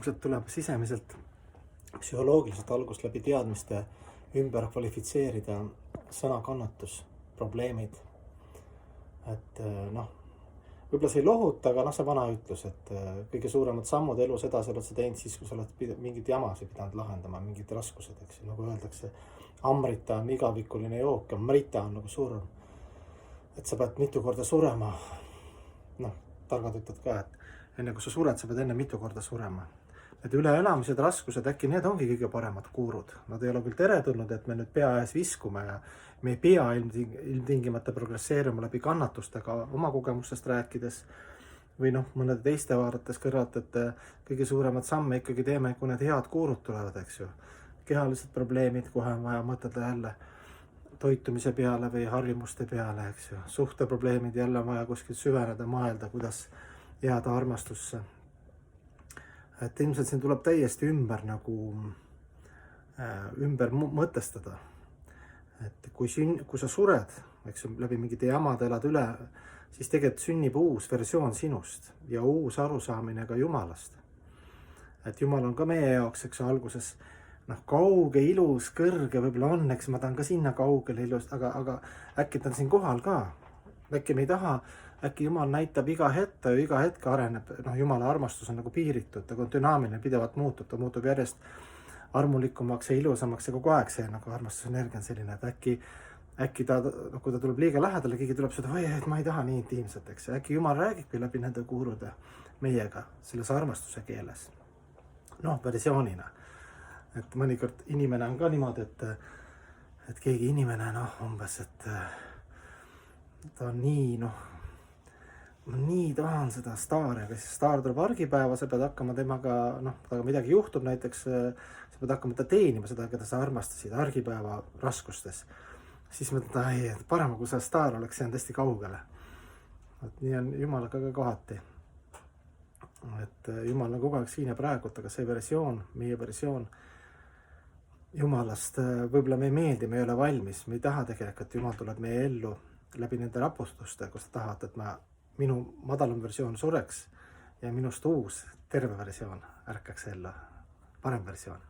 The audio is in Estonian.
ilmselt tuleb sisemiselt psühholoogiliselt algust läbi teadmiste ümber kvalifitseerida sõna kannatus, probleemid. Et võib-olla see ei lohuta, aga see vana ütlus, et kõige suuremad sammud elus edasi oled sa teinud siis, kui sa oled mingid jamasid pidanud lahendama, mingid raskused, eks. Nagu öeldakse, amrita on igavikuline jook ja mrita on nagu surm. Et sa pead mitu korda surema. Targad ütled ka, et enne kui sa sured, sa pead enne mitu korda surema. Need üleelamised, raskused, äkki need ongi kõige paremad kuurud. Nad ei ole küll teretulnud, et me nüüd pea ees viskume ja me ei pea ilmtingimata progresseerima läbi kannatustega oma kogemustest rääkides või mõnede teiste vaadates kõrvalt, et kõige suuremad samme ikkagi teeme, kui need head kuurud tulevad, eks ju. Kehalised probleemid, kohe on vaja mõtelda jälle toitumise peale või harjumuste peale, eks ju. Suhteprobleemid jälle on vaja kuskil süveneda, mõelda, kuidas jääda armastusse. Et ilmselt siin tuleb täiesti ümber mõtestada. Et kui sa sured, eks ju, läbi mingite jamad elad üle, siis tegelikult sünnib uus versioon sinust ja uus arusaamine ka Jumalast. Et Jumal on ka meie jaoks, eks alguses kauge, ilus, kõrge võib-olla on, eks ma tahan ka sinna kaugele ilus, aga äkki ta on siin kohal ka. Äkki me ei taha, äkki Jumal näitab iga hetk areneb, Jumala armastus on nagu piiritud, ta on dünaamiline, pidevalt muutub, ta muutub järjest armulikumaks ja ilusamaks ja kogu aeg see armastusenergia on selline, et äkki ta, kui ta tuleb liiga lähedale, keegi tuleb seda, et ma ei taha nii intiimselt, eks. Äkki Jumal räägibki läbi nende kuurude meiega selles armastuse keeles. Versioonina. Et mõnikord inimene on ka niimoodi, et keegi inimene, umbes, et ta on nii tahan seda staari, aga siis staar tuleb argipäeva, sa pead hakkama temaga, aga midagi juhtub näiteks, sa pead hakkama ta teenima seda, keda sa armastasid argipäeva raskustes. Siis mõtled, et parem, kui see staar oleks jäänud hästi kaugele. Et nii on Jumalaga ka kohati. Et Jumal on kogu aeg siin ja praegult, aga see versioon, meie versioon Jumalast võib-olla me ei meeldi, me ei ole valmis, me ei taha tegelikult, et Jumal tuleb meie ellu läbi nende rapustuste, kus ta tahavad, et minu madalam versioon sureks ja minust uus terve versioon ärkaks ellu, parem versioon.